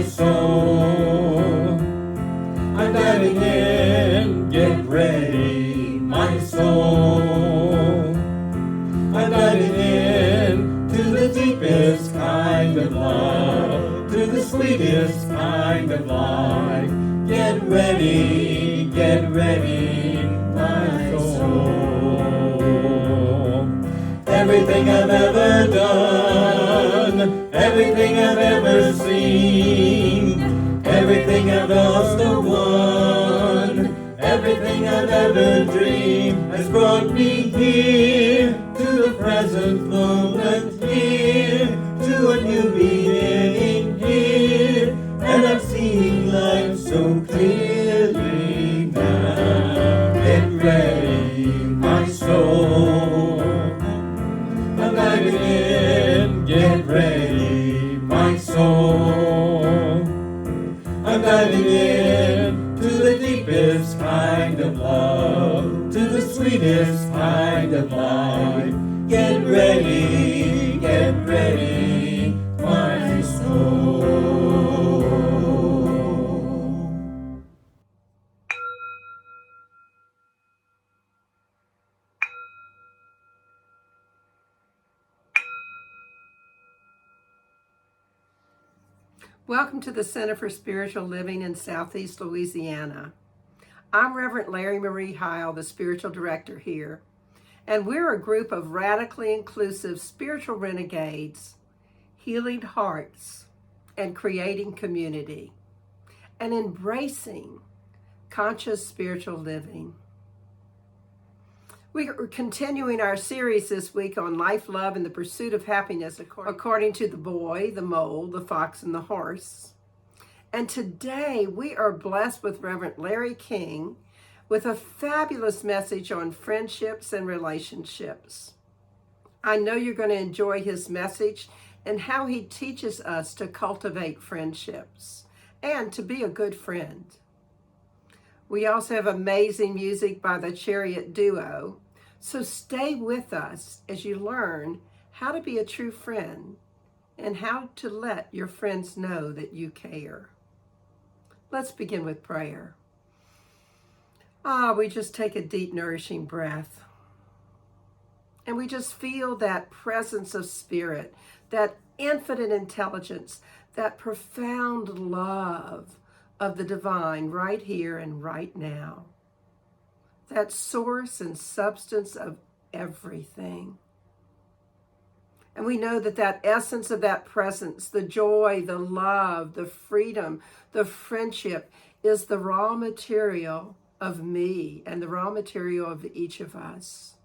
my soul. I'm diving in, get ready, my soul. I'm diving in to the deepest kind of love, to the sweetest kind of life. Get ready, my soul. Everything I've ever done, everything I've ever seen, everything I've lost or won, everything I've ever dreamed has brought me here, to the present moment here, to a new beginning here, and I'm seeing life so clearly now. Get ready, my soul. I'm diving in, get ready, my soul. I'm diving in to the deepest kind of love, to the sweetest kind of life. Get ready, my soul. Welcome to the Center for Spiritual Living in Southeast Louisiana. I'm Reverend Larrye-Marie, the spiritual director here, and we're a group of radically inclusive spiritual renegades, healing hearts, and creating community, and embracing conscious spiritual living. We are continuing our series this week on life, love, and the pursuit of happiness according to the boy, the mole, the fox, and the horse. And today we are blessed with Reverend Larry King with a fabulous message on friendships and relationships. I know you're going to enjoy his message and how he teaches us to cultivate friendships and to be a good friend. We also have amazing music by the Chariot Duo, so stay with us as you learn how to be a true friend and how to let your friends know that you care. Let's begin with prayer. We just take a deep, nourishing breath, and we just feel that presence of spirit, that infinite intelligence, that profound love of the divine right here and right now, that source and substance of everything. And we know that that essence of that presence, the joy, the love, the freedom, the friendship is the raw material of me and the raw material of each of us.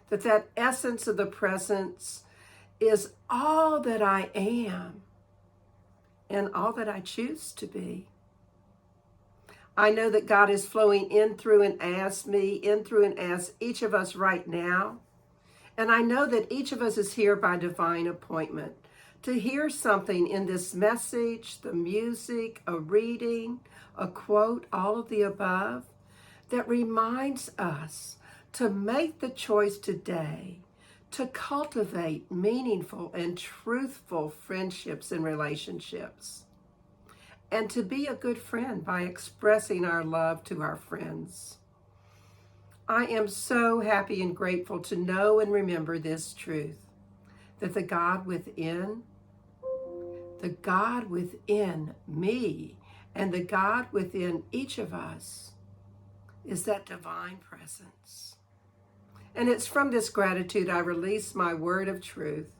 That essence of the presence is all that I am and all that I choose to be. I know that God is flowing in, through, and as me, in, through, and as each of us right now. And I know that each of us is here by divine appointment to hear something in this message, the music, a reading, a quote, all of the above, that reminds us to make the choice today to cultivate meaningful and truthful friendships and relationships, and to be a good friend by expressing our love to our friends. I am so happy and grateful to know and remember this truth, that the God within me and the God within each of us is that divine presence. And it's from this gratitude I release my word of truth,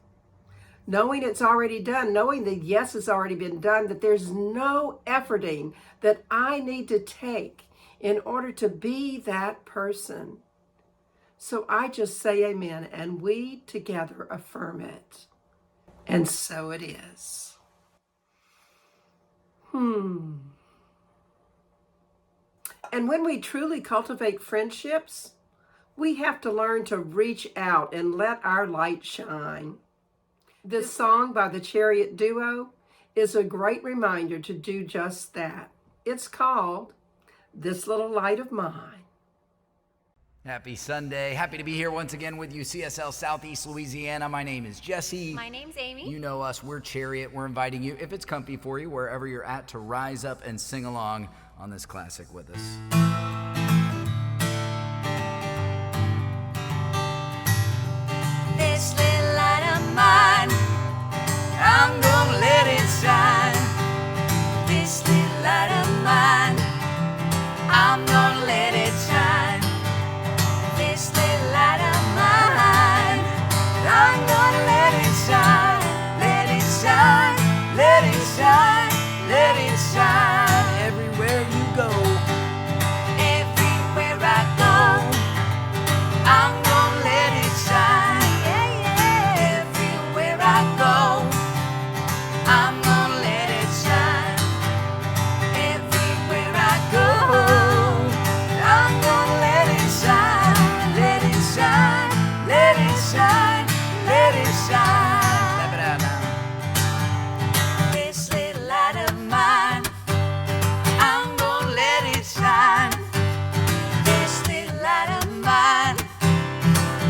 knowing it's already done, knowing that yes has already been done, that there's no efforting that I need to take in order to be that person. So I just say amen, and we together affirm it. And so it is. And when we truly cultivate friendships, we have to learn to reach out and let our light shine. This song by the Chariot Duo is a great reminder to do just that. It's called This Little Light of Mine. Happy Sunday. Happy to be here once again with you, CSL Southeast Louisiana. My name is Jesse. My name's Amy. You know us. We're Chariot. We're inviting you, if it's comfy for you, wherever you're at, to rise up and sing along on this classic with us. This little light of mine, I'm gonna let it shine. This little light of mine, I'm gonna let it shine. This little light of mine, I'm gonna let it shine. Let it shine, let it shine, let it shine. Everywhere you go, Everywhere I go, I'm gonna let it shine. Yeah, yeah. Everywhere I go, I'm gonna let it shine. Everywhere I go, I'm gonna let it shine. Let it shine, let it shine, let it shine. clap it out now. This little light of mine, I'm gonna let it shine. This little light of mine,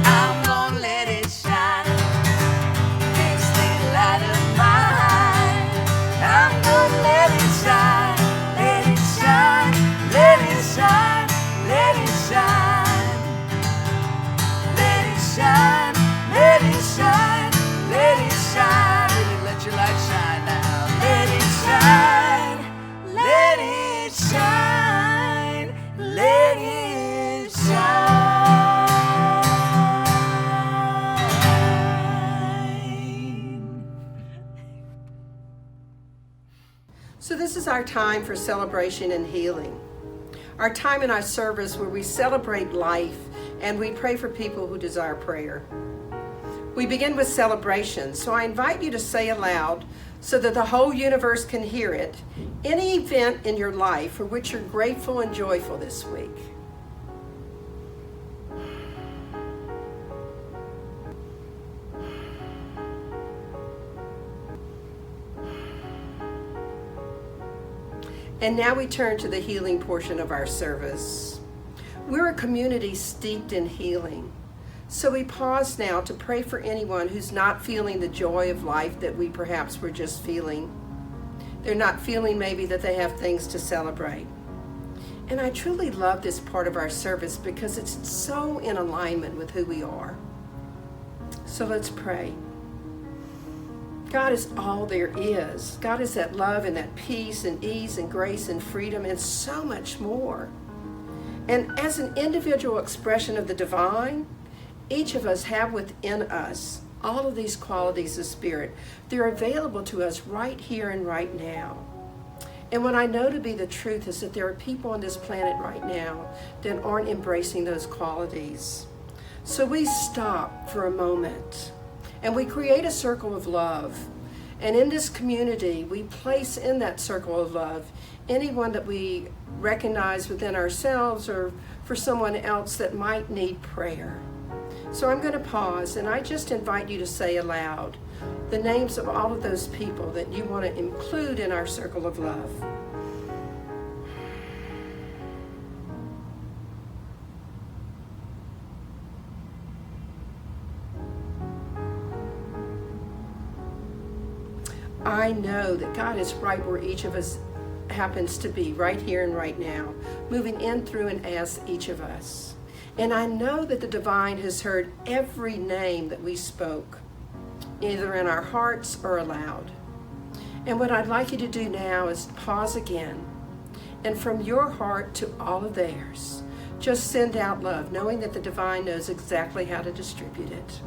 I'm gonna let it shine. This little light of mine, I'm gonna let it shine. Let it shine, let it shine, let it shine. Let it shine, let it shine, let it shine. Really let your light shine now. Let it shine, let it shine, let it shine. So this is our time for celebration and healing. Our time in our service where we celebrate life and we pray for people who desire prayer. We begin with celebration, so I invite you to say aloud so that the whole universe can hear it, any event in your life for which you're grateful and joyful this week. And now we turn to the healing portion of our service. We're a community steeped in healing. So we pause now to pray for anyone who's not feeling the joy of life that we perhaps were just feeling. They're not feeling maybe that they have things to celebrate. And I truly love this part of our service because it's so in alignment with who we are. So let's pray. God is all there is. God is that love and that peace and ease and grace and freedom and so much more. And as an individual expression of the divine, each of us have within us all of these qualities of spirit. They're available to us right here and right now. And what I know to be the truth is that there are people on this planet right now that aren't embracing those qualities. So we stop for a moment and we create a circle of love. And in this community, we place in that circle of love anyone that we recognize within ourselves or for someone else that might need prayer. So I'm going to pause and I just invite you to say aloud the names of all of those people that you want to include in our circle of love. I know that God is right where each of us happens to be, right here and right now, moving in, through, and as each of us. And I know that the divine has heard every name that we spoke, either in our hearts or aloud. And what I'd like you to do now is pause again, and from your heart to all of theirs, just send out love, knowing that the divine knows exactly how to distribute it.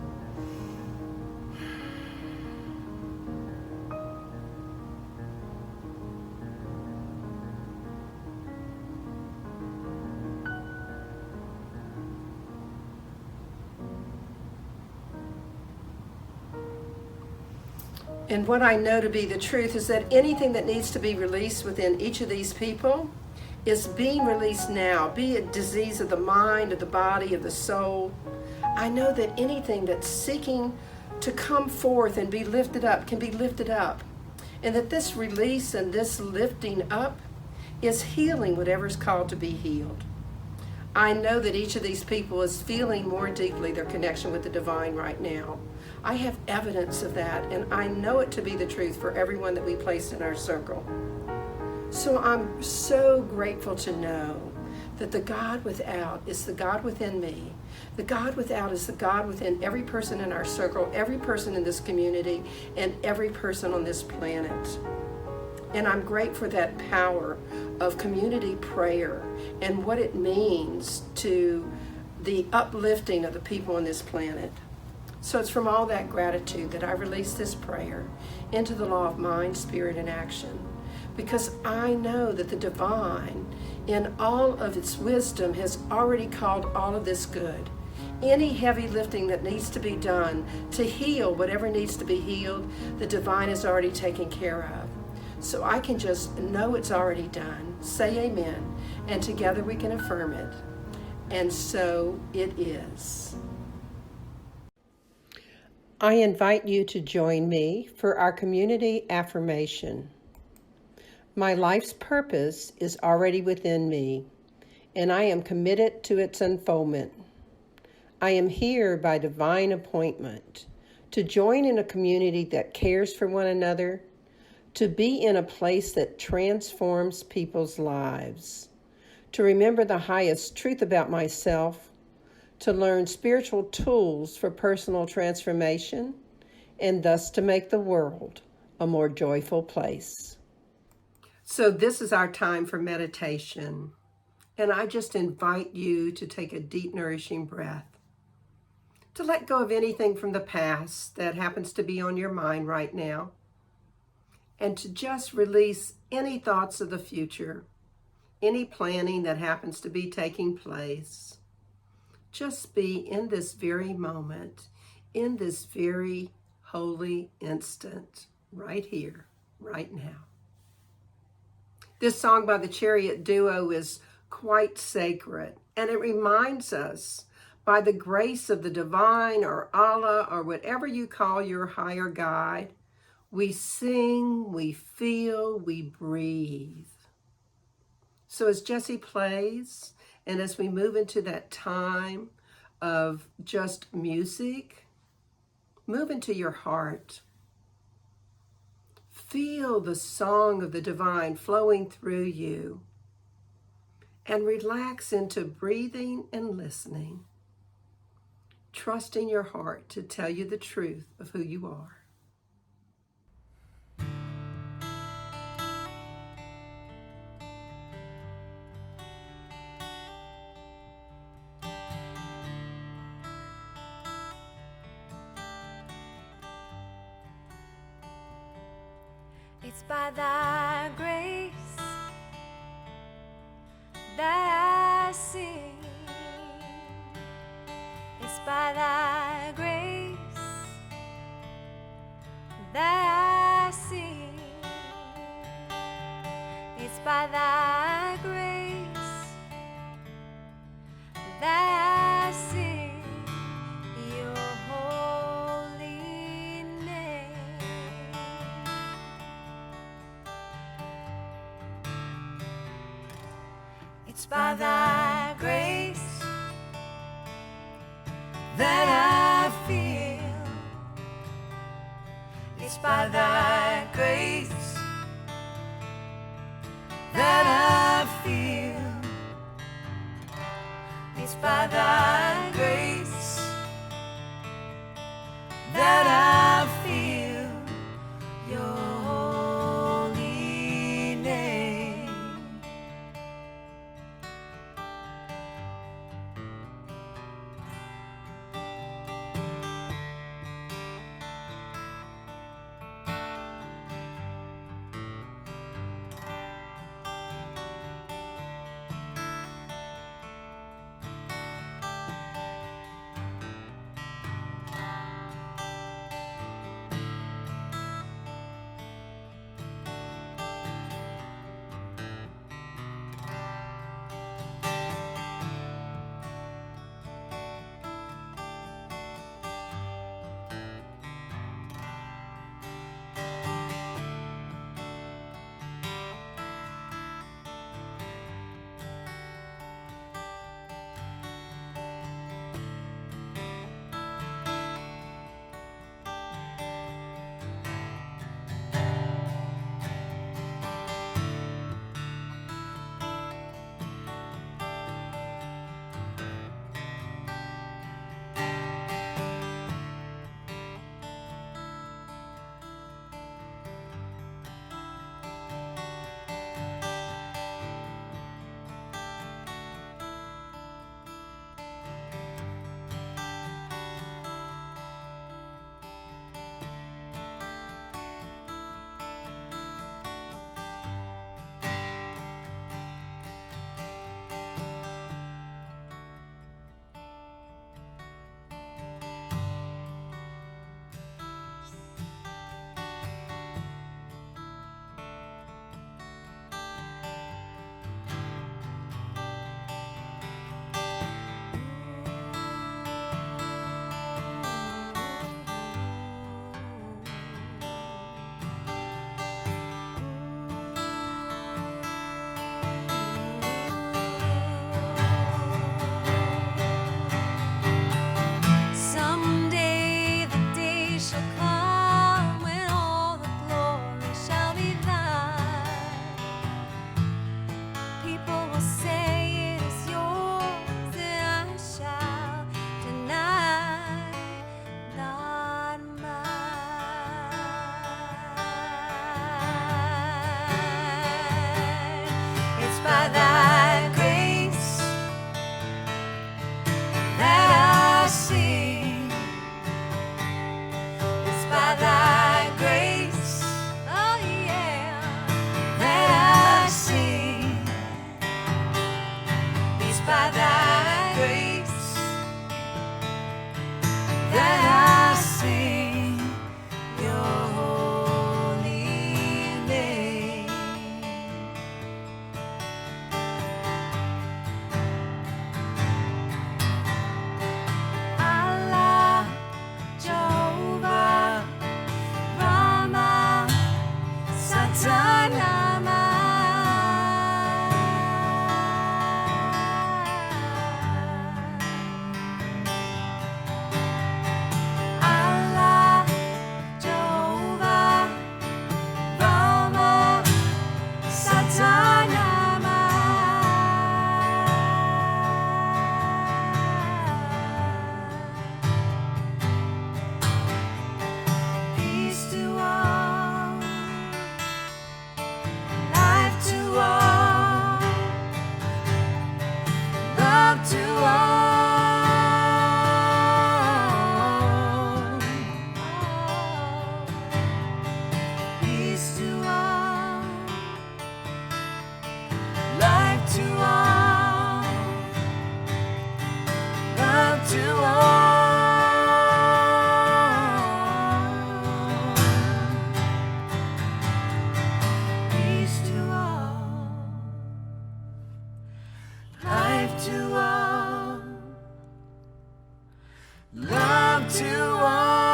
And what I know to be the truth is that anything that needs to be released within each of these people is being released now, be it disease of the mind, of the body, of the soul. I know that anything that's seeking to come forth and be lifted up can be lifted up. And that this release and this lifting up is healing whatever's called to be healed. I know that each of these people is feeling more deeply their connection with the divine right now. I have evidence of that, and I know it to be the truth for everyone that we placed in our circle. So I'm so grateful to know that the God without is the God within me. The God without is the God within every person in our circle, every person in this community, and every person on this planet. And I'm grateful for that power of community prayer and what it means to the uplifting of the people on this planet. So it's from all that gratitude that I release this prayer into the law of mind, spirit, and action. Because I know that the divine, in all of its wisdom, has already called all of this good. Any heavy lifting that needs to be done to heal whatever needs to be healed, the divine is already taken care of. So I can just know it's already done, say amen, and together we can affirm it. And so it is. I invite you to join me for our community affirmation. My life's purpose is already within me, and I am committed to its unfoldment. I am here by divine appointment to join in a community that cares for one another, to be in a place that transforms people's lives, to remember the highest truth about myself, to learn spiritual tools for personal transformation, and thus to make the world a more joyful place. So this is our time for meditation, and I just invite you to take a deep, nourishing breath, to let go of anything from the past that happens to be on your mind right now, and to just release any thoughts of the future, any planning that happens to be taking place. Just be in this very moment, in this very holy instant, right here, right now. This song by the Chariot Duo is quite sacred, and it reminds us, by the grace of the divine or Allah or whatever you call your higher guide, we sing, we feel, we breathe. So as Jesse plays, and as we move into that time of just music, move into your heart. Feel the song of the divine flowing through you, and relax into breathing and listening, trusting your heart to tell you the truth of who you are. It's by thy grace that I sing. It's by thy grace that I sing. It's by thy grace that I sing your holy name. It's by thy grace that I feel. It's by thy grace that I feel. It's by thy grace that I feel your holy name. love to all.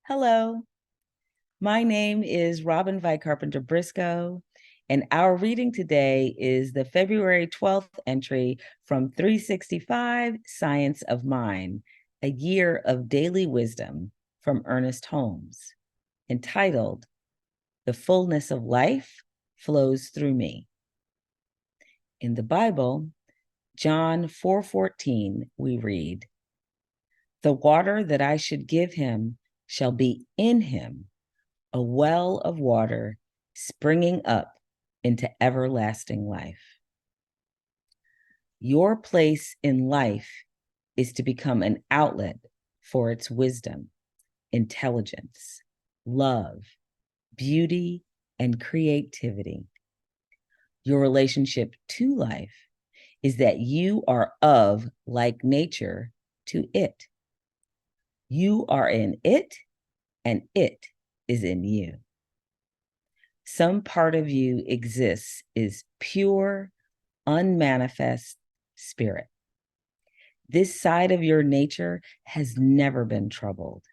Hello, my name is Robin Vi Carpenter Briscoe, and our reading today is the February 12th entry from 365 Science of Mind, A Year of Daily Wisdom from Ernest Holmes, entitled The Fullness of Life Flows Through Me. In the Bible, John 4:14, we read, "The water that I should give him shall be in him, a well of water springing up into everlasting life." Your place in life is to become an outlet for its wisdom, intelligence, love, beauty, and creativity. Your relationship to life is that you are of like nature to it. You are in it, and it is in you. Some part of you exists is pure, unmanifest spirit. This side of your nature has never been troubled.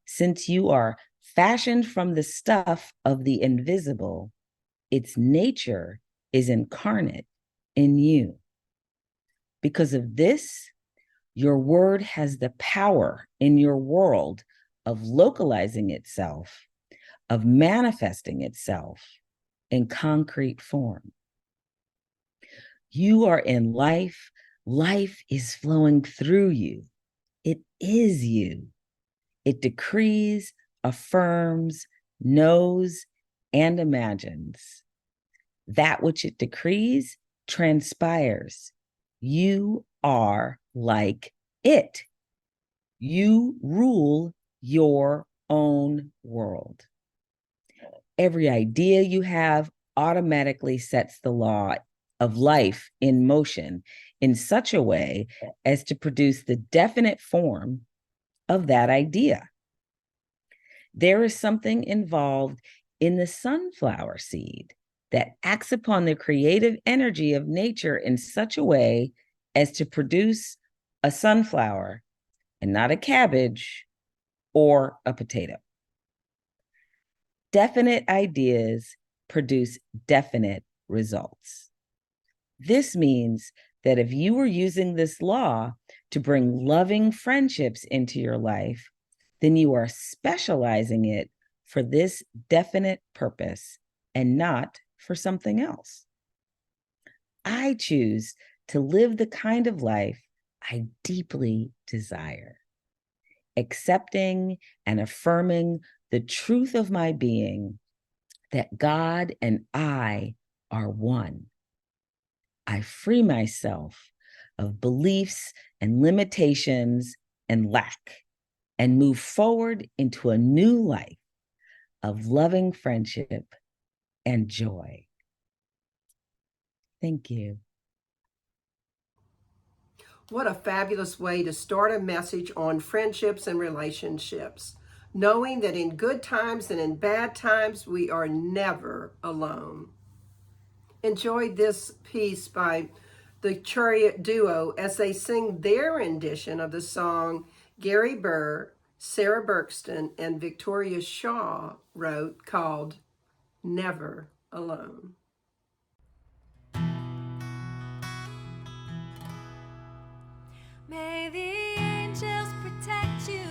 Since you are fashioned from the stuff of the invisible, its nature is incarnate in you. Because of this, your word has the power in your world of localizing itself, of manifesting itself in concrete form. You are in life. Life is flowing through you. It is you. It decrees, affirms, knows, and imagines. That which it decrees transpires. You are like it. You rule your own world. Every idea you have automatically sets the law of life in motion in such a way as to produce the definite form of that idea. There is something involved in the sunflower seed that acts upon the creative energy of nature in such a way as to produce a sunflower and not a cabbage or a potato. Definite ideas produce definite results. This means that if you were using this law to bring loving friendships into your life, then you are specializing it for this definite purpose and not for something else. I choose to live the kind of life I deeply desire, accepting and affirming the truth of my being that God and I are one. I free myself of beliefs and limitations and lack and move forward into a new life of loving friendship and joy. Thank you. What a fabulous way to start a message on friendships and relationships, knowing that in good times and in bad times, we are never alone. Enjoyed this piece by the Chariot Duo as they sing their rendition of the song Gary Burr, Sarah Berkston, and Victoria Shaw wrote called Never Alone. May the angels protect you,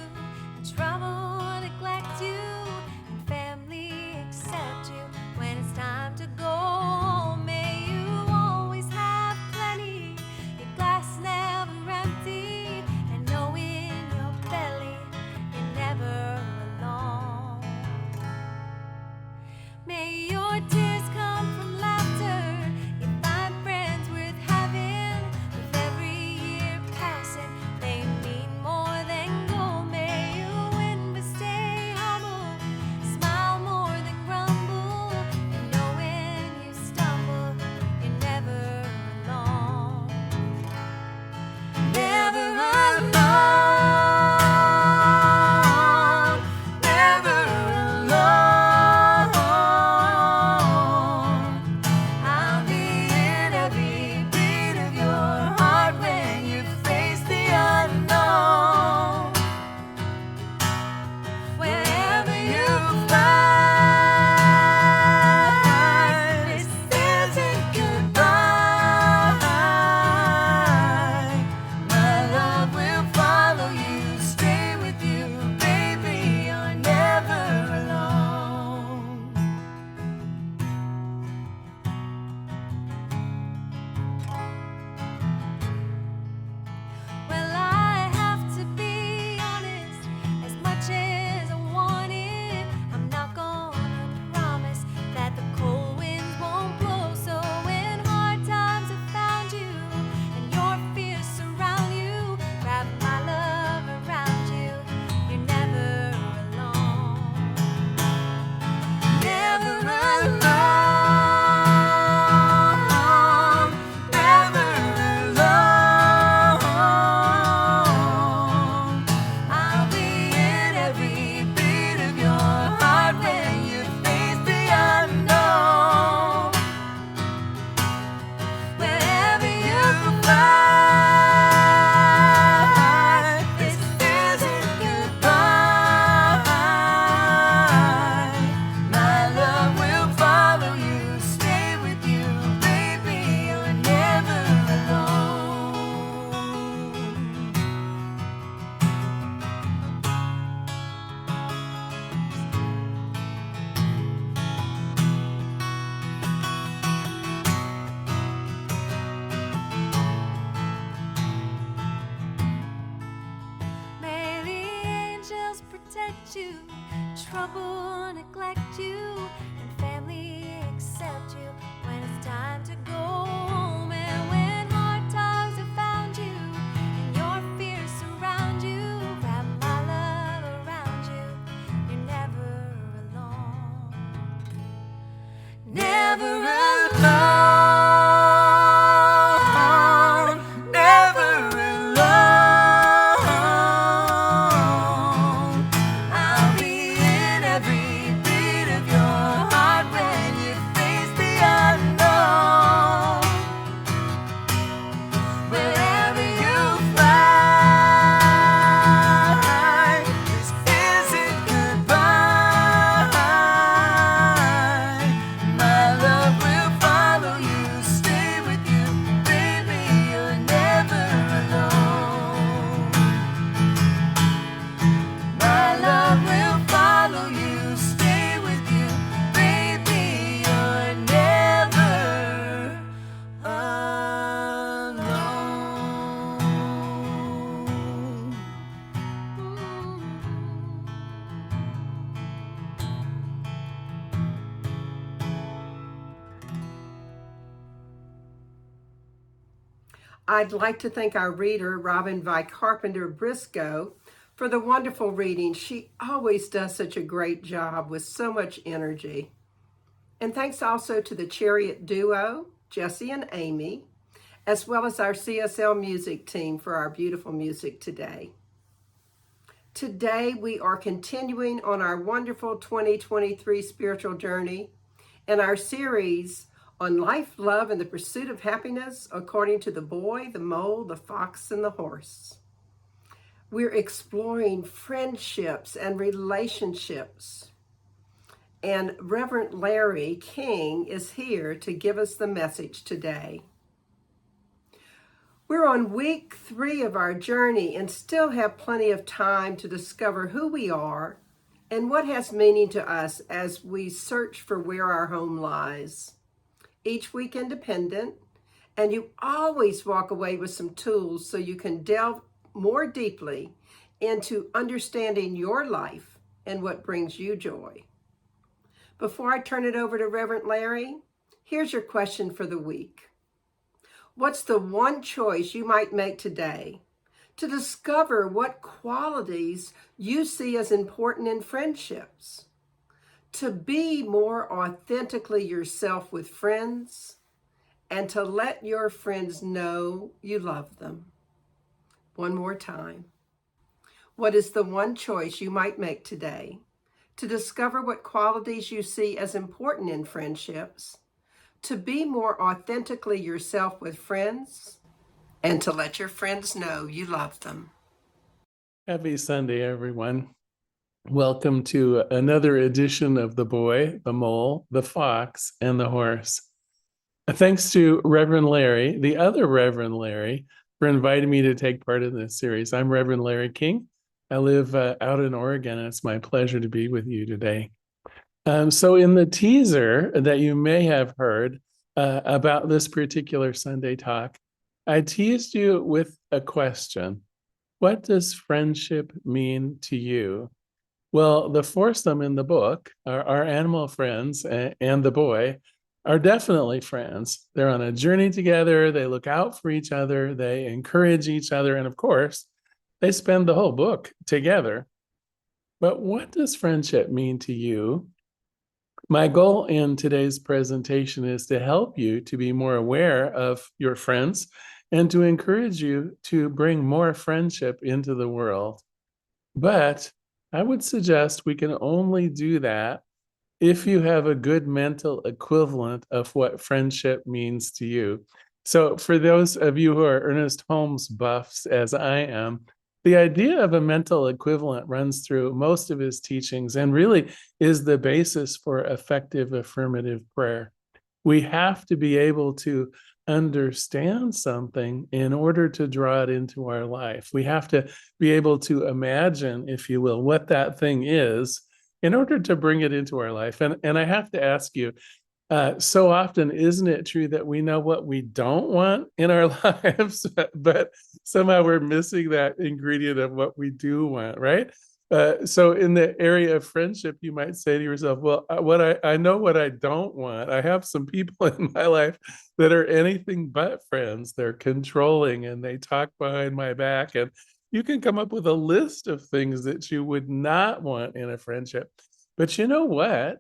and trouble neglect you, and family accept you when it's time to go. May you always have plenty, your glass never empty, and know in your belly you're never alone. May your tears come from laughter, you find friends worth having, with every year passing, they protect you, trouble neglect you, and family accept you when it's time to go home. And when hard times have found you and your fears surround you, wrap my love around you. You're never alone. Never alone. I'd like to thank our reader, Robin Vi Carpenter Briscoe, for the wonderful reading. She always does such a great job with so much energy. And thanks also to the Chariot Duo, Jesse and Amy, as well as our CSL music team for our beautiful music today. Today, we are continuing on our wonderful 2023 spiritual journey in our series on life, love, and the pursuit of happiness according to the boy, the mole, the fox, and the horse. We're exploring friendships and relationships. And Reverend Larrye King is here to give us the message today. We're on week 3 of our journey and still have plenty of time to discover who we are and what has meaning to us as we search for where our home lies. Each week independent, and you always walk away with some tools so you can delve more deeply into understanding your life and what brings you joy. Before I turn it over to Reverend Larrye, here's your question for the week. What's the one choice you might make today to discover what qualities you see as important in friendships? To be more authentically yourself with friends, and to let your friends know you love them. One more time. What is the one choice you might make today to discover what qualities you see as important in friendships, to be more authentically yourself with friends, and to let your friends know you love them? Happy Sunday, everyone. Welcome to another edition of The Boy, the Mole, the Fox, and the Horse. Thanks to Reverend Larrye, the other Reverend Larrye, for inviting me to take part in this series. I'm Reverend Larrye King. I live out in Oregon, and it's my pleasure to be with you today. So in the teaser that you may have heard about this particular Sunday talk, I teased you with a question. What does friendship mean to you? Well, the foursome in the book, our animal friends and the boy, are definitely friends. They're on a journey together. They look out for each other. They encourage each other. And of course, they spend the whole book together. But what does friendship mean to you? My goal in today's presentation is to help you to be more aware of your friends and to encourage you to bring more friendship into the world. But I would suggest we can only do that if you have a good mental equivalent of what friendship means to you. So for those of you who are Ernest Holmes buffs, as I am, the idea of a mental equivalent runs through most of his teachings and really is the basis for effective affirmative prayer. We have to be able to understand something in order to draw it into our life. We have to be able to imagine, if you will, what that thing is in order to bring it into our life. And I have to ask you, so often, isn't it true that we know what we don't want in our lives, but somehow we're missing that ingredient of what we do want, right? So in the area of friendship, you might say to yourself, well, I know what I don't want. I have some people in my life that are anything but friends. They're controlling and they talk behind my back. And you can come up with a list of things that you would not want in a friendship. But you know what?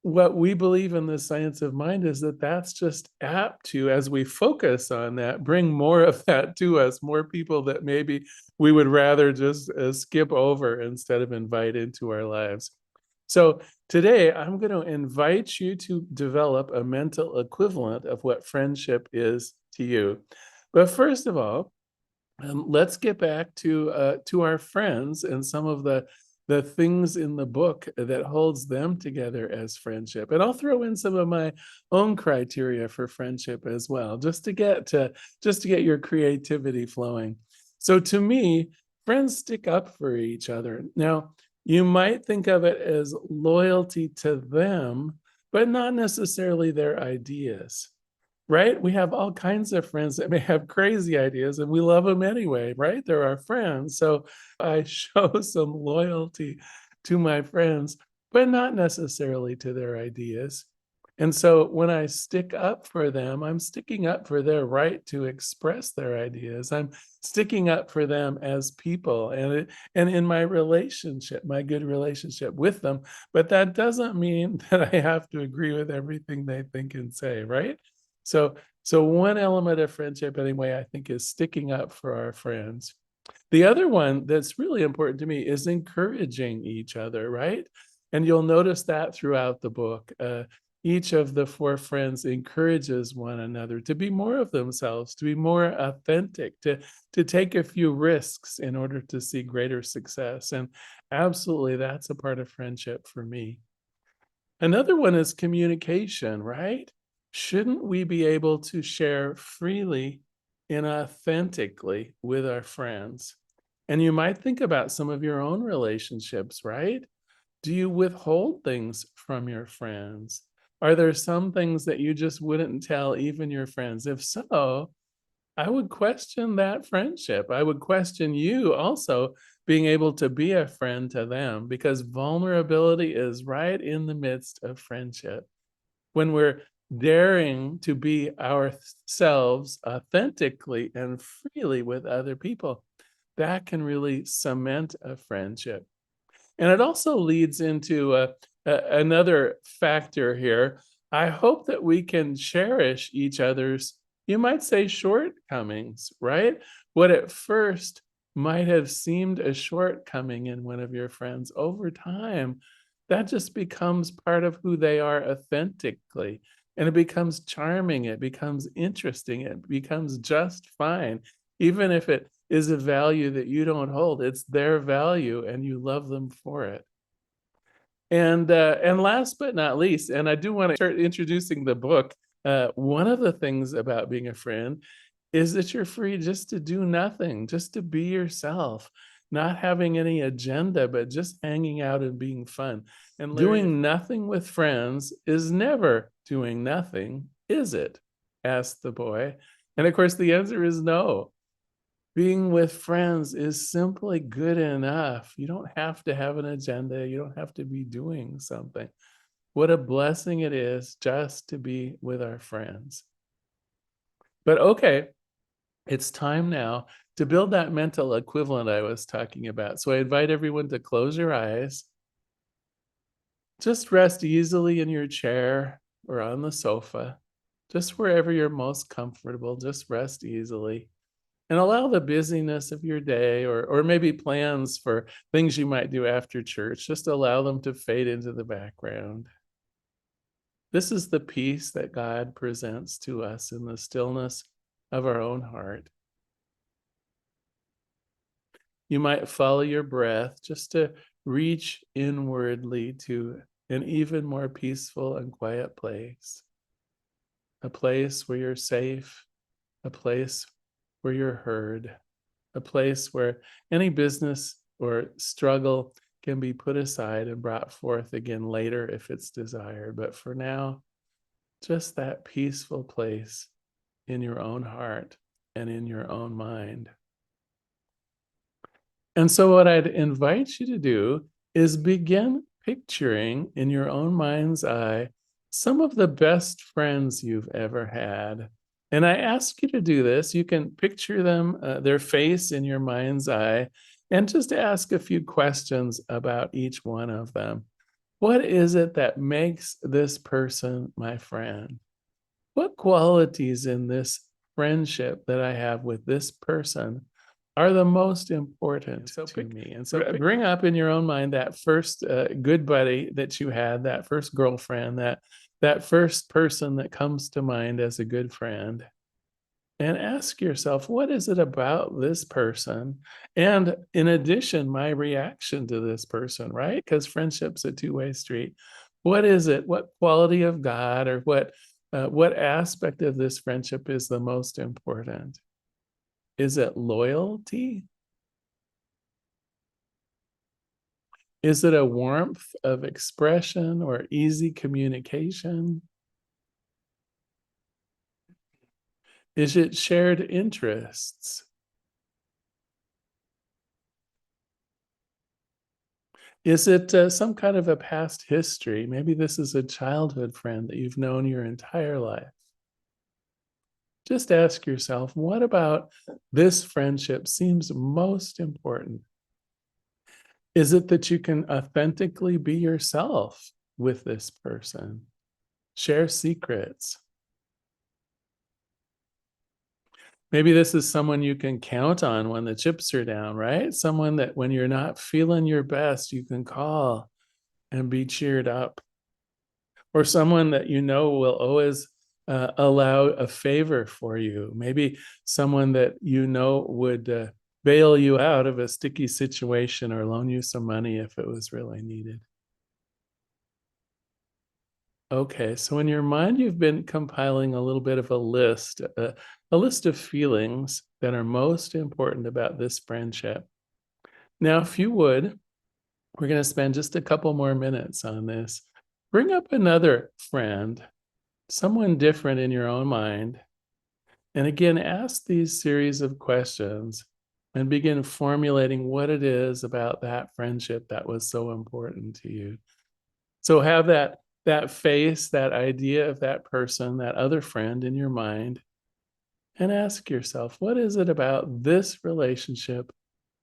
What we believe in the science of mind is that that's just apt to, as we focus on that, bring more of that to us, more people that maybe we would rather just skip over instead of invite into our lives. So today I'm going to invite you to develop a mental equivalent of what friendship is to you. But first of all, let's get back to our friends and some of the things in the book that holds them together as friendship. And I'll throw in some of my own criteria for friendship as well, just to get your creativity flowing. So to me, friends stick up for each other. Now, you might think of it as loyalty to them, but not necessarily their ideas. Right? We have all kinds of friends that may have crazy ideas and we love them anyway, right? They're our friends. So I show some loyalty to my friends, but not necessarily to their ideas. And so when I stick up for them, I'm sticking up for their right to express their ideas. I'm sticking up for them as people and in my relationship, my good relationship with them. But that doesn't mean that I have to agree with everything they think and say, right? So one element of friendship, anyway, I think is sticking up for our friends. The other one that's really important to me is encouraging each other, right? And you'll notice that throughout the book. Each of the four friends encourages one another to be more of themselves, to be more authentic, to take a few risks in order to see greater success. And absolutely, that's a part of friendship for me. Another one is communication, right? Shouldn't we be able to share freely and authentically with our friends? And you might think about some of your own relationships, right? Do you withhold things from your friends? Are there some things that you just wouldn't tell even your friends? If so, I would question that friendship. I would question you also being able to be a friend to them, because vulnerability is right in the midst of friendship. When we're daring to be ourselves authentically and freely with other people, that can really cement a friendship. And it also leads into another factor here. I hope that we can cherish each other's, you might say, shortcomings, right? What at first might have seemed a shortcoming in one of your friends, over time, that just becomes part of who they are authentically. And it becomes charming, it becomes interesting, it becomes just fine. Even if it is a value that you don't hold, it's their value and you love them for it. And last but not least, and I do want to start introducing the book. One of the things about being a friend is that you're free just to do nothing, just to be yourself, not having any agenda, but just hanging out and being fun. And doing nothing with friends is never doing nothing, is it? Asked the boy. And of course, the answer is no. Being with friends is simply good enough. You don't have to have an agenda. You don't have to be doing something. What a blessing it is just to be with our friends. But okay, it's time now to build that mental equivalent I was talking about. So I invite everyone to close your eyes. Just rest easily in your chair or on the sofa, just wherever you're most comfortable. Just rest easily. And allow the busyness of your day or maybe plans for things you might do after church, just allow them to fade into the background. This is the peace that God presents to us in the stillness of our own heart. You might follow your breath just to reach inwardly to an even more peaceful and quiet place, a place where you're safe, a place where you're heard, a place where any business or struggle can be put aside and brought forth again later if it's desired. But for now, just that peaceful place in your own heart and in your own mind. And so what I'd invite you to do is begin picturing in your own mind's eye some of the best friends you've ever had. And I ask you to do this. You can picture them, their face in your mind's eye, and just ask a few questions about each one of them. What is it that makes this person my friend? What qualities in this friendship that I have with this person are the most important to me? And so bring up in your own mind that first good buddy that you had, that first girlfriend, that first person that comes to mind as a good friend. And ask yourself, what is it about this person? And in addition, my reaction to this person, right? Because friendship's a two-way street. What is it? What quality of God or what aspect of this friendship is the most important? Is it loyalty? Is it a warmth of expression or easy communication? Is it shared interests? Is it some kind of a past history? Maybe this is a childhood friend that you've known your entire life. Just ask yourself, what about this friendship seems most important? Is it that you can authentically be yourself with this person? Share secrets. Maybe this is someone you can count on when the chips are down, right? Someone that when you're not feeling your best, you can call and be cheered up. Or someone that you know will always allow a favor for you. Maybe someone that you know would bail you out of a sticky situation or loan you some money if it was really needed. Okay, so in your mind, you've been compiling a little bit of a list of feelings that are most important about this friendship. Now, if you would, we're going to spend just a couple more minutes on this. Bring up another friend, someone different in your own mind. And again, ask these series of questions and begin formulating what it is about that friendship that was so important to you. So have that face, that idea of that person, that other friend in your mind, and ask yourself, what is it about this relationship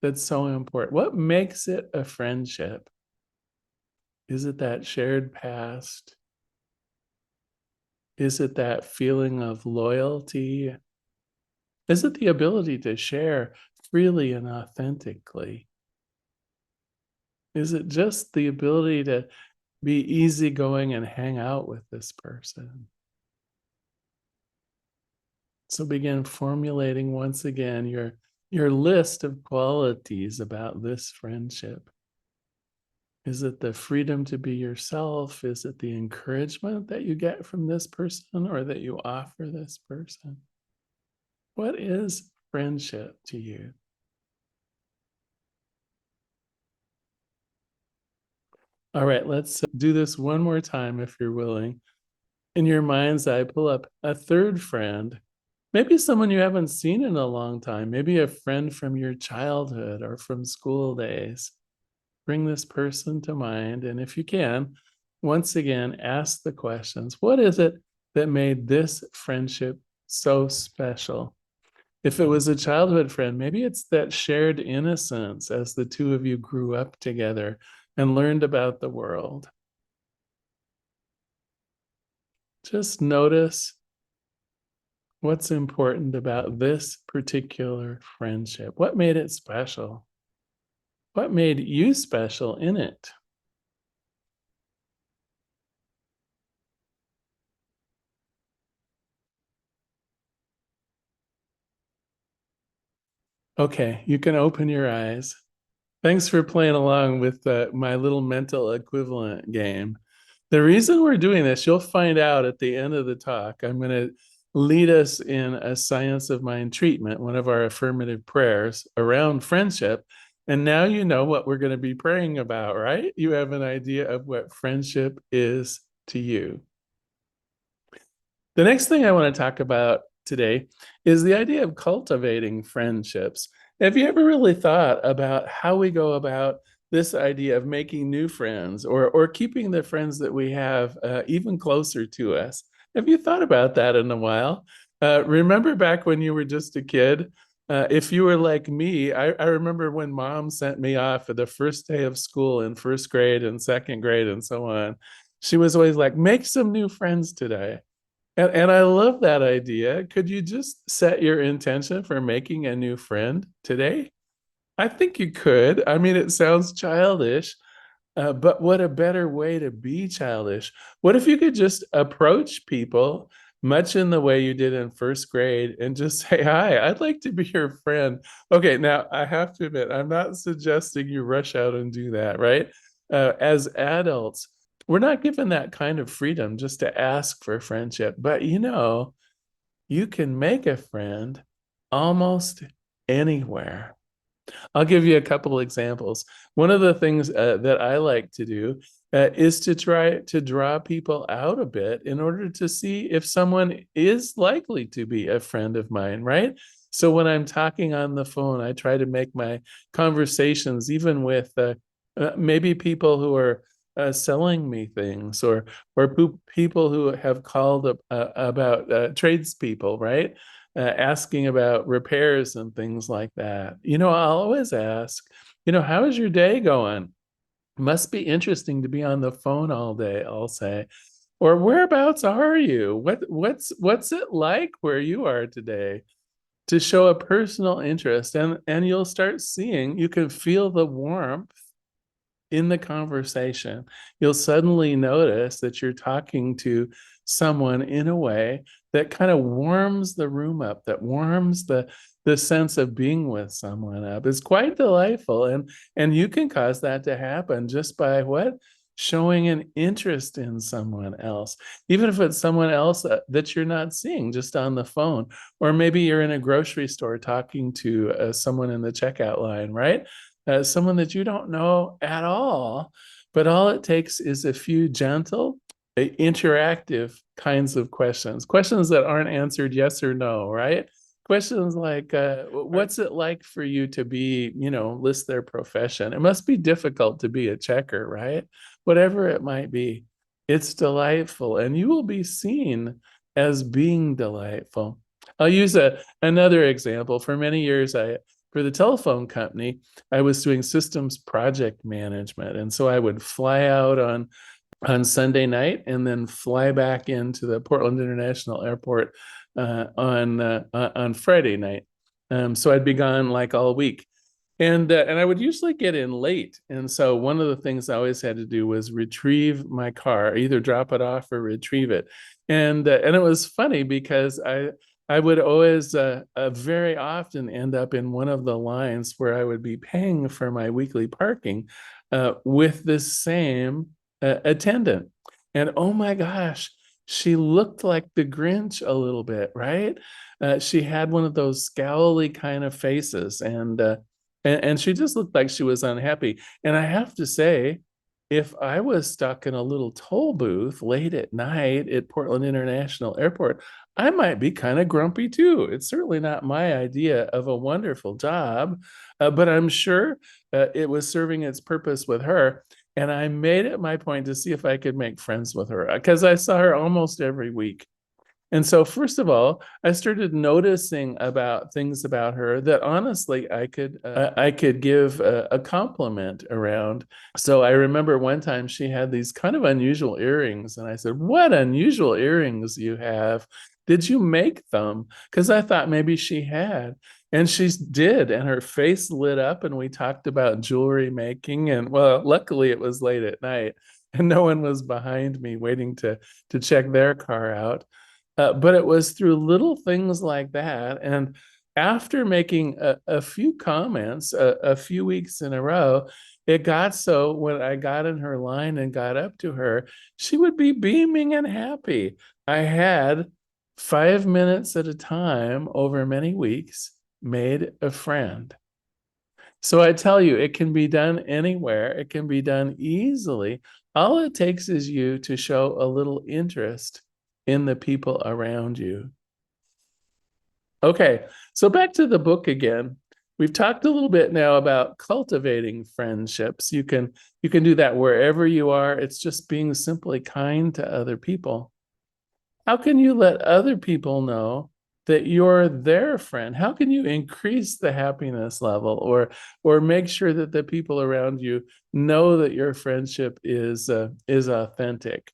that's so important? What makes it a friendship? Is it that shared past? Is it that feeling of loyalty? Is it the ability to share freely and authentically? Is it just the ability to be easygoing and hang out with this person? So begin formulating once again your list of qualities about this friendship. Is it the freedom to be yourself? Is it the encouragement that you get from this person or that you offer this person? What is friendship to you? All right, let's do this one more time if you're willing. In your mind's eye, pull up a third friend, maybe someone you haven't seen in a long time, maybe a friend from your childhood or from school days. Bring this person to mind. And if you can, once again, ask the questions. What is it that made this friendship so special? If it was a childhood friend, maybe it's that shared innocence as the two of you grew up together and learned about the world. Just notice what's important about this particular friendship. What made it special? What made you special in it? Okay, you can open your eyes. Thanks for playing along with my little mental equivalent game. The reason we're doing this, you'll find out at the end of the talk. I'm going to lead us in a Science of Mind treatment, one of our affirmative prayers around friendship. And now you know what we're going to be praying about, right? You have an idea of what friendship is to you. The next thing I want to talk about today is the idea of cultivating friendships. Have you ever really thought about how we go about this idea of making new friends or keeping the friends that we have even closer to us? Have you thought about that in a while? Remember back when you were just a kid? If you were like me, I remember when mom sent me off for the first day of school in first grade and second grade and so on. She was always like, make some new friends today. And I love that idea. Could you just set your intention for making a new friend today? I think you could. I mean, it sounds childish, but what a better way to be childish. What if you could just approach people much in the way you did in first grade and just say, hi, I'd like to be your friend. Okay, now I have to admit, I'm not suggesting you rush out and do that, right? As adults, we're not given that kind of freedom just to ask for friendship. But you can make a friend almost anywhere. I'll give you a couple examples. One of the things that I like to do is to try to draw people out a bit in order to see if someone is likely to be a friend of mine, right? So when I'm talking on the phone, I try to make my conversations, even with maybe people who are selling me things or people who have called about tradespeople, right? Asking about repairs and things like that. I'll always ask, how is your day going? Must be interesting to be on the phone all day, I'll say. Or whereabouts are you? What's it like where you are today? To show a personal interest, and you'll start seeing, you can feel the warmth in the conversation. You'll suddenly notice that you're talking to someone in a way that kind of warms the room up, that warms the sense of being with someone up. It's quite delightful, and you can cause that to happen just by what? Showing an interest in someone else, even if it's someone else that you're not seeing just on the phone, or maybe you're in a grocery store talking to someone in the checkout line, right? Someone that you don't know at all, but all it takes is a few gentle, interactive kinds of questions that aren't answered yes or no, right? Questions like, what's it like for you to be, list their profession. It must be difficult to be a checker, right? Whatever it might be, it's delightful, and you will be seen as being delightful. I'll use another example. For many years, for the telephone company, I was doing systems project management. And so I would fly out on Sunday night and then fly back into the Portland International Airport on Friday night. So I'd be gone like all week. And I would usually get in late. And so one of the things I always had to do was retrieve my car, either drop it off or retrieve it. And it was funny because I would always very often end up in one of the lines where I would be paying for my weekly parking with this same attendant. And oh my gosh, she looked like the Grinch a little bit, right? She had one of those scowly kind of faces, and she just looked like she was unhappy. And I have to say, if I was stuck in a little toll booth late at night at Portland International Airport, I might be kind of grumpy too. It's certainly not my idea of a wonderful job, but I'm sure it was serving its purpose with her. And I made it my point to see if I could make friends with her because I saw her almost every week. And so, first of all, I started noticing about things about her that honestly I could give a compliment around. So I remember one time she had these kind of unusual earrings, and I said, "What unusual earrings you have? Did you make them?" Because I thought maybe she had. And she did, and her face lit up, and we talked about jewelry making. And well, luckily it was late at night, and no one was behind me waiting to check their car out. But it was through little things like that. And after making a few comments a few weeks in a row, it got so when I got in her line and got up to her, she would be beaming and happy. I had 5 minutes at a time over many weeks made a friend. So I tell you, it can be done anywhere. It can be done easily. All it takes is you to show a little interest in the people around you. Okay, so back to the book again. We've talked a little bit now about cultivating friendships. You can do that wherever you are. It's just being simply kind to other people. How can you let other people know that you're their friend? How can you increase the happiness level, or make sure that the people around you know that your friendship is authentic?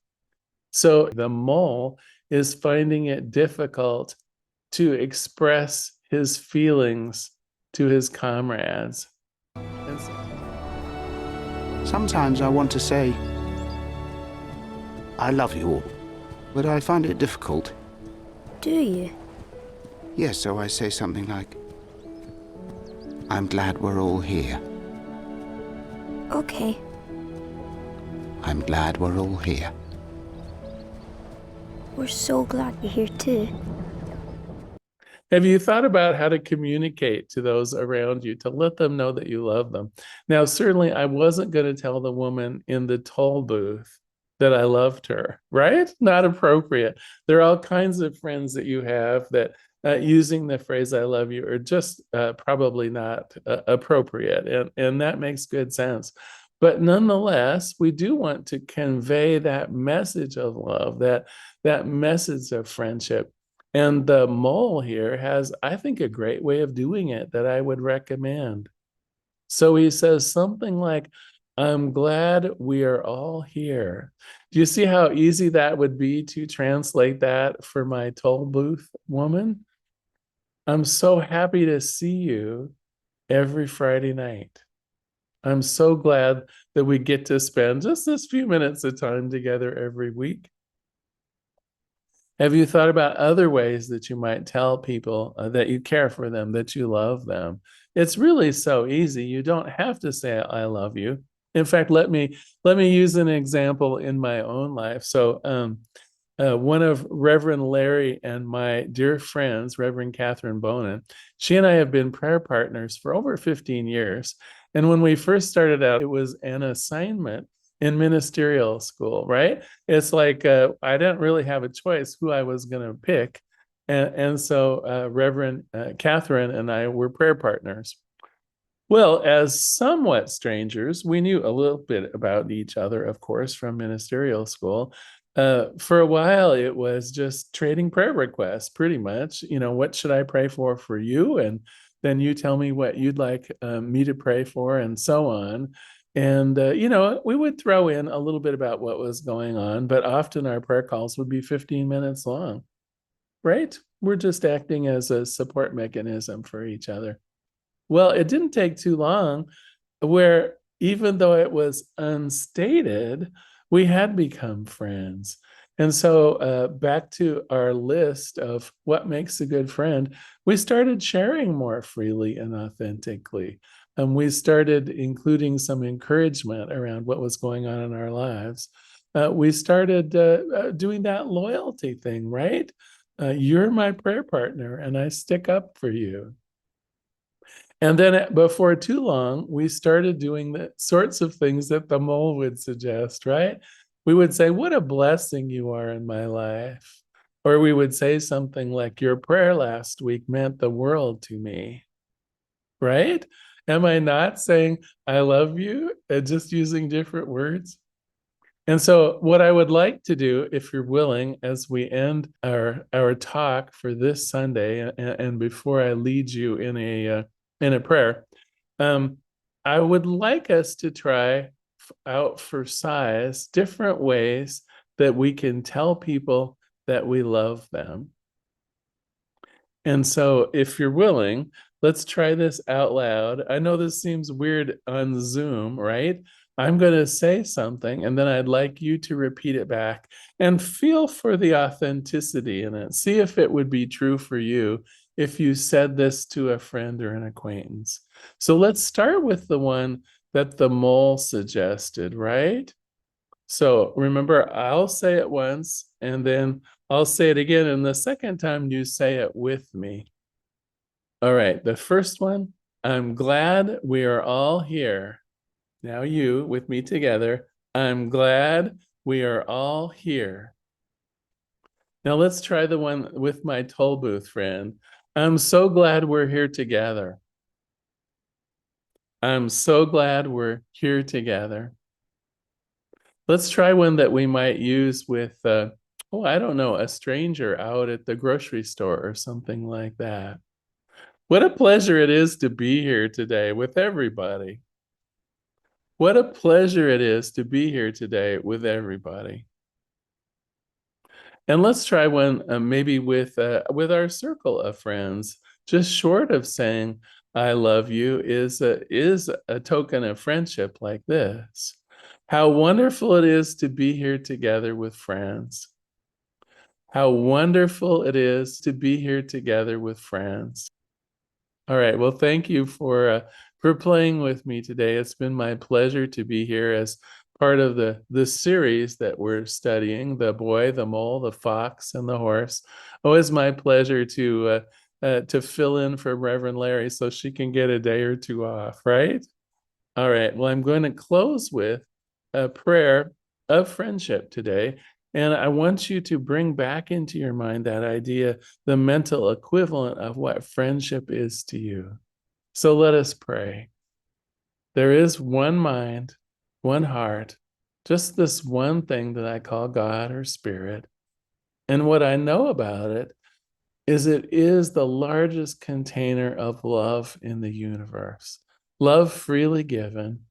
So the mole is finding it difficult to express his feelings to his comrades. Sometimes I want to say, I love you all, but I find it difficult. Do you? Yes, so I say something like, I'm glad we're all here. Okay. I'm glad we're all here. We're so glad you're here too. Have you thought about how to communicate to those around you to let them know that you love them? Now, certainly I wasn't going to tell the woman in the toll booth that I loved her, right? Not appropriate. There are all kinds of friends that you have that using the phrase I love you are just probably not appropriate. And that makes good sense. But nonetheless, we do want to convey that message of love, that message of friendship. And the mole here has, I think, a great way of doing it that I would recommend. So he says something like, I'm glad we are all here. Do you see how easy that would be to translate that for my toll booth woman? I'm so happy to see you every Friday night. I'm so glad that we get to spend just this few minutes of time together every week. Have you thought about other ways that you might tell people that you care for them, that you love them? It's really so easy. You don't have to say I love you. In fact, let me use an example in my own life. So one of Reverend Larrye and my dear friends, Reverend Catherine Bonin, she and I have been prayer partners for over 15 years. And when we first started out, it was an assignment in ministerial school, right? It's like I didn't really have a choice who I was going to pick. And so Reverend Catherine and I were prayer partners. Well, as somewhat strangers, we knew a little bit about each other, of course, from ministerial school. For a while, it was just trading prayer requests, pretty much. You know, what should I pray for you? And then you tell me what you'd like me to pray for, and so on. And, you know, we would throw in a little bit about what was going on, but often our prayer calls would be 15 minutes long, right? We're just acting as a support mechanism for each other. Well, it didn't take too long where, even though it was unstated, we had become friends. And so back to our list of what makes a good friend, we started sharing more freely and authentically. And we started including some encouragement around what was going on in our lives. We started doing that loyalty thing, right? You're my prayer partner, and I stick up for you. And then before too long, we started doing the sorts of things that the mole would suggest, right? We would say, what a blessing you are in my life. Or we would say something like, your prayer last week meant the world to me, right? Am I not saying, I love you, and just using different words? And so what I would like to do, if you're willing, as we end our talk for this Sunday, and before I lead you in a prayer, I would like us to try out for size different ways that we can tell people that we love them. And so if you're willing, let's try this out loud. I know this seems weird on Zoom, right? I'm going to say something, and then I'd like you to repeat it back and feel for the authenticity in it. See if it would be true for you if you said this to a friend or an acquaintance. So let's start with the one that the mole suggested, right? So remember, I'll say it once, and then I'll say it again. And the second time you say it with me. All right, the first one, I'm glad we are all here. Now you with me together. I'm glad we are all here. Now let's try the one with my toll booth friend. I'm so glad we're here together. I'm so glad we're here together. Let's try one that we might use with, I don't know, a stranger out at the grocery store or something like that. What a pleasure it is to be here today with everybody. What a pleasure it is to be here today with everybody. And let's try one maybe with our circle of friends. Just short of saying "I love you" is a token of friendship like this. How wonderful it is to be here together with friends. How wonderful it is to be here together with friends. All right. Well, thank you for playing with me today. It's been my pleasure to be here as part of the series that we're studying: the boy, the mole, the fox, and the horse. Oh, it's my pleasure to fill in for Reverend Larry so she can get a day or two off. Right. All right. Well, I'm going to close with a prayer of friendship today. And I want you to bring back into your mind that idea, the mental equivalent of what friendship is to you. So let us pray. There is one mind, one heart, just this one thing that I call God or Spirit. And what I know about it is the largest container of love in the universe. Love freely given,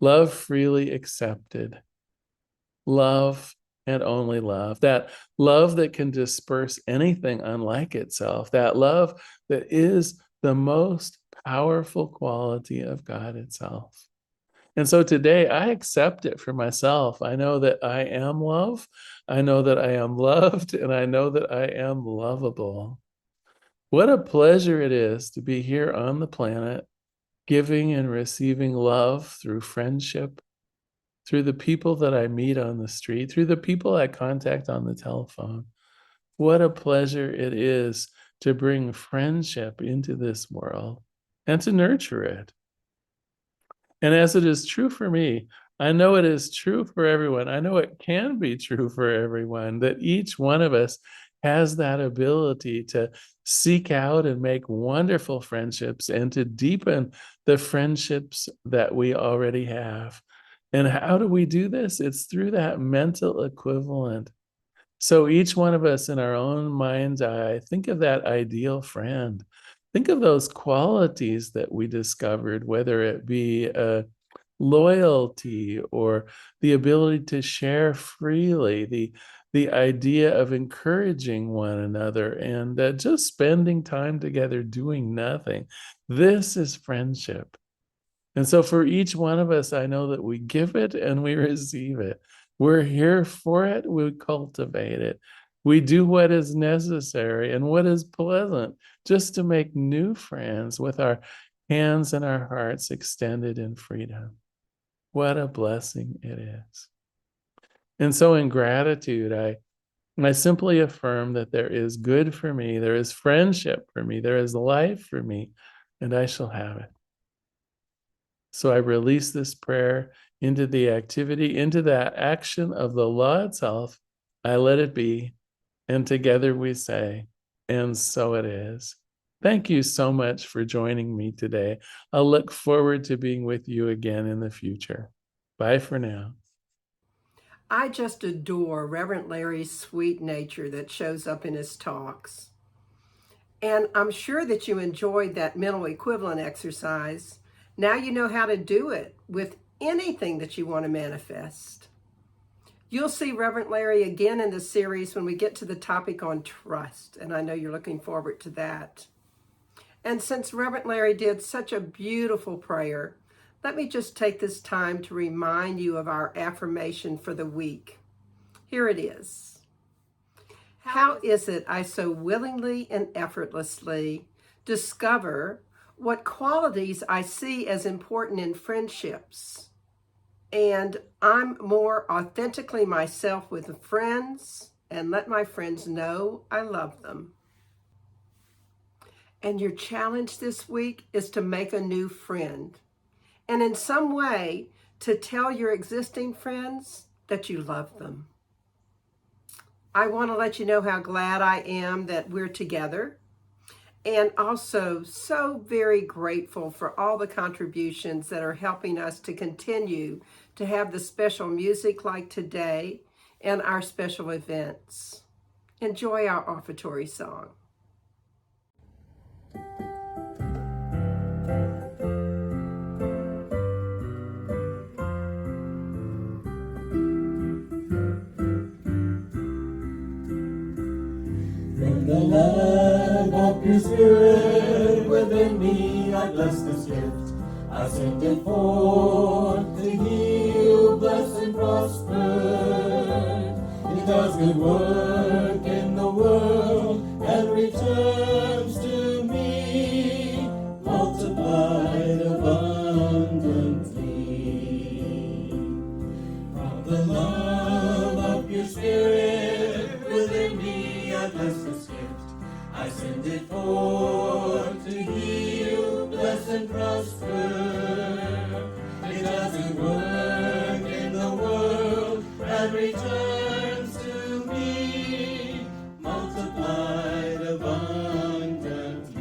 love freely accepted, love and only love, that love that can disperse anything unlike itself, that love that is the most powerful quality of God itself. And so today I accept it for myself. I know that I am love. I know that I am loved, and I know that I am lovable. What a pleasure it is to be here on the planet, giving and receiving love through friendship, through the people that I meet on the street, through the people I contact on the telephone. What a pleasure it is to bring friendship into this world and to nurture it. And as it is true for me, I know it is true for everyone. I know it can be true for everyone, that each one of us has that ability to seek out and make wonderful friendships and to deepen the friendships that we already have. And how do we do this? It's through that mental equivalent. So each one of us in our own mind's eye, think of that ideal friend. Think of those qualities that we discovered, whether it be loyalty or the ability to share freely, the idea of encouraging one another, and just spending time together doing nothing. This is friendship. And so for each one of us, I know that we give it and we receive it. We're here for it. We cultivate it. We do what is necessary and what is pleasant just to make new friends with our hands and our hearts extended in freedom. What a blessing it is. And so in gratitude, I simply affirm that there is good for me, there is friendship for me, there is life for me, and I shall have it. So I release this prayer into the activity, into that action of the law itself. I let it be. And together we say, and so it is. Thank you so much for joining me today. I'll look forward to being with you again in the future. Bye for now. I just adore Reverend Larry's sweet nature that shows up in his talks. And I'm sure that you enjoyed that mental equivalent exercise. Now you know how to do it with anything that you want to manifest. You'll see Reverend Larry again in the series when we get to the topic on trust, and I know you're looking forward to that. And since Reverend Larry did such a beautiful prayer, let me just take this time to remind you of our affirmation for the week. Here it is. How is it I so willingly and effortlessly discover what qualities I see as important in friendships? And I'm more authentically myself with friends and let my friends know I love them. And your challenge this week is to make a new friend. And in some way, to tell your existing friends that you love them. I want to let you know how glad I am that we're together. And also so very grateful for all the contributions that are helping us to continue to have the special music like today and our special events. Enjoy our offertory song. From the love of your spirit within me, I bless this gift. I send it forth to heal, bless, and prosper. It does good work in the world and returns to me, multiplied abundantly. From the love of your spirit within me, I bless this gift. I send it forth to heal, bless, and prosper. It does good work in the world and returns to me, multiplied abundantly.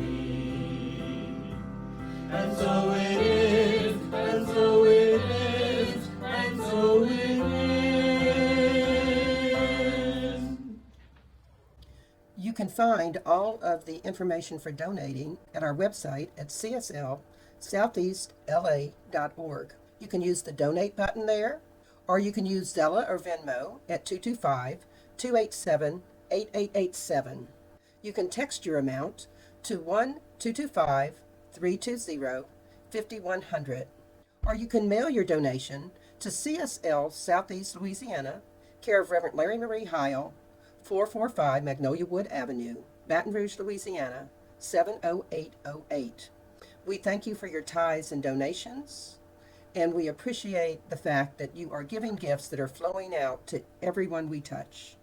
And so it is, and so it is, and so it is. You can find all of the information for donating at our website at CSL SoutheastLA.org. You can use the donate button there, or you can use Zella or Venmo at 225-287-8887. You can text your amount to 1-225-320-5100, or you can mail your donation to CSL Southeast Louisiana, care of Reverend Larrye-Marie Heil, 445 Magnolia Wood Avenue, Baton Rouge, Louisiana, 70808. We thank you for your tithes and donations, and we appreciate the fact that you are giving gifts that are flowing out to everyone we touch.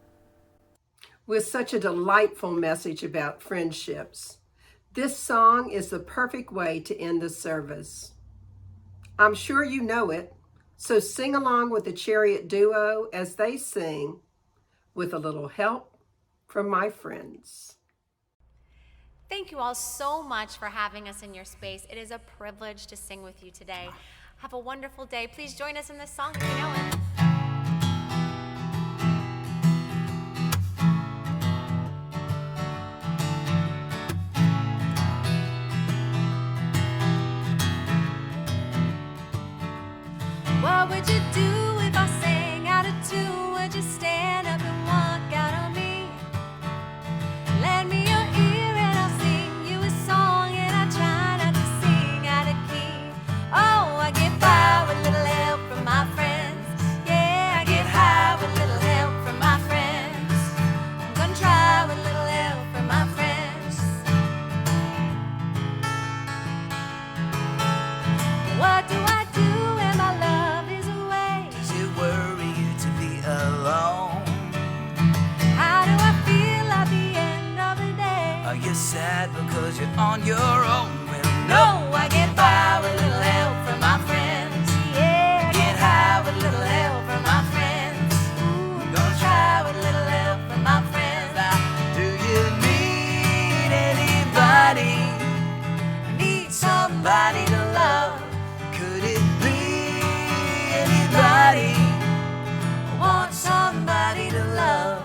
With such a delightful message about friendships, this song is the perfect way to end the service. I'm sure you know it, so sing along with the Chariot Duo as they sing, "With a Little Help from My Friends." Thank you all so much for having us in your space. It is a privilege to sing with you today. Have a wonderful day. Please join us in this song if you know it. What would you do if I sang out of tune? Would you stand up and walk out on me? Lend me your ear and I'll sing you a song, and I try not to sing out of key. Oh, I get by with little help from my friends. Yeah, I get high with little help from my friends. I'm gonna try with little help from my friends. What do I do when my love is away? Does it worry you to be alone? How do I feel at the end of the day? Are you sad because you're on your own? Well, no, I get by with little help from my friends. Yeah, Get high with little help from my friends. I'm gonna try with little help from my friends. Now, do you need anybody? Need somebody to love? Could it be anybody? Want somebody to love?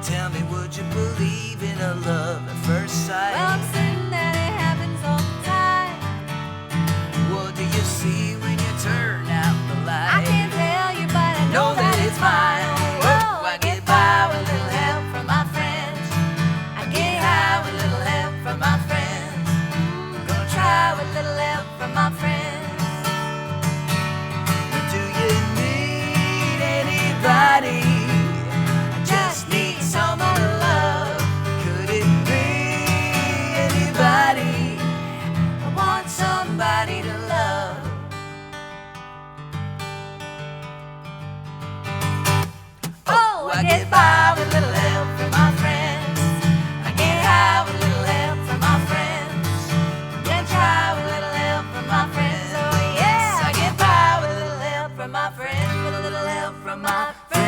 Tell me, would you believe in a love at first sight? well, I'm certain that it happens all the time. What do you see when you turn out the light? I can't tell you, but I know that it's mine. Oh, I get by with little help from my friends. I get high with little help from my friends. I'm gonna try with little help from my friends. But do you need anybody? I just need someone to love. Could it be anybody? I want somebody to love. Oh, I get by with little help from my friends. I get high with little help from my friends. I'm gonna try with little help from my friends. Oh yes, I get by with little help from my friends. With a little help from my friends.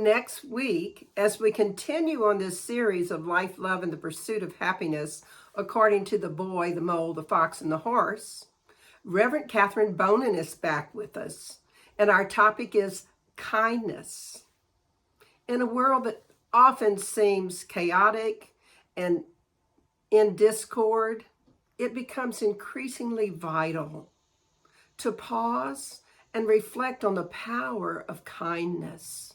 next week, as we continue on this series of life, love, and the pursuit of happiness, according to the boy, the mole, the fox, and the horse, Reverend Catherine Bonin is back with us. And our topic is kindness. In a world that often seems chaotic and in discord, it becomes increasingly vital to pause and reflect on the power of kindness.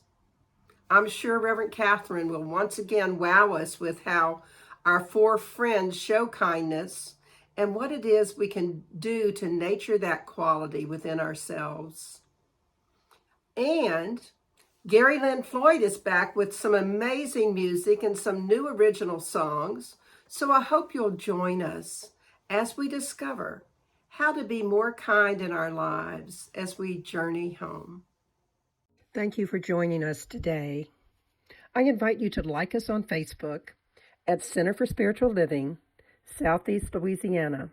I'm sure Reverend Catherine will once again wow us with how our 4 friends show kindness and what it is we can do to nurture that quality within ourselves. And Gary Lynn Floyd is back with some amazing music and some new original songs, so I hope you'll join us as we discover how to be more kind in our lives as we journey home. Thank you for joining us today. I invite you to like us on Facebook at Center for Spiritual Living, Southeast Louisiana.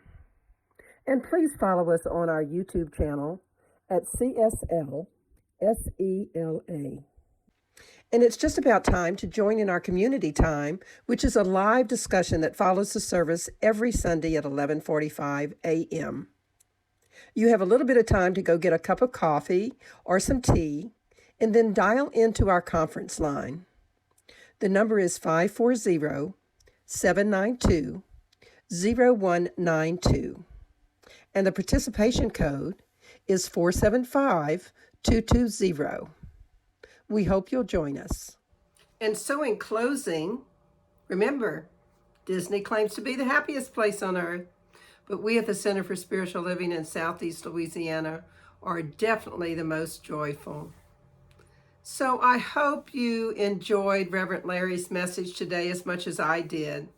And please follow us on our YouTube channel at CSL SELA. And it's just about time to join in our community time, which is a live discussion that follows the service every Sunday at 11:45 a.m. You have a little bit of time to go get a cup of coffee or some tea, and then dial into our conference line. The number is 540-792-0192, and the participation code is 475220. We hope you'll join us. And so in closing, remember, Disney claims to be the happiest place on earth, but we at the Center for Spiritual Living in Southeast Louisiana are definitely the most joyful. So I hope you enjoyed Reverend Larry's message today as much as I did.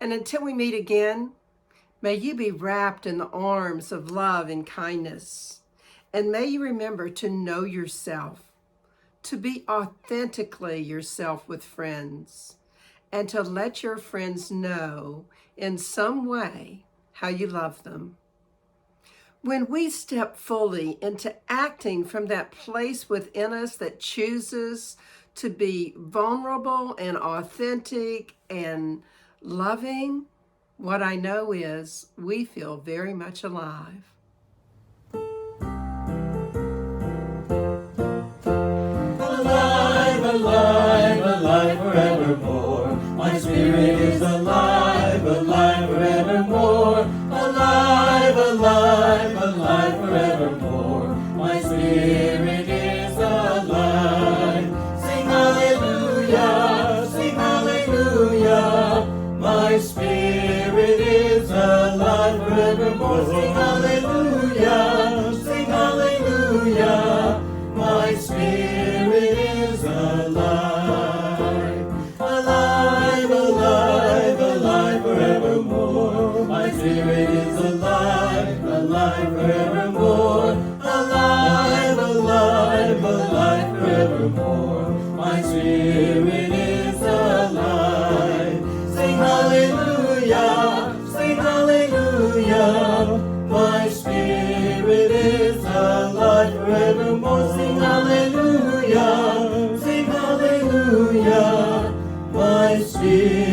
And until we meet again, may you be wrapped in the arms of love and kindness. And may you remember to know yourself, to be authentically yourself with friends, and to let your friends know in some way how you love them. When we step fully into acting from that place within us that chooses to be vulnerable and authentic and loving, what I know is we feel very much alive. Alive, alive, alive forevermore. My spirit is alive, alive forevermore. Alive, alive, alive forevermore. My spirit is alive. Sing hallelujah, sing hallelujah. My spirit is alive forevermore. Sing hallelujah, sing hallelujah. My spirit is alive. Alive, alive, alive forevermore. My spirit is alive, alive forevermore. Alive, alive, alive forevermore. My spirit is alive. Sing hallelujah, sing hallelujah. My spirit is alive forevermore. Sing hallelujah, sing hallelujah. My spirit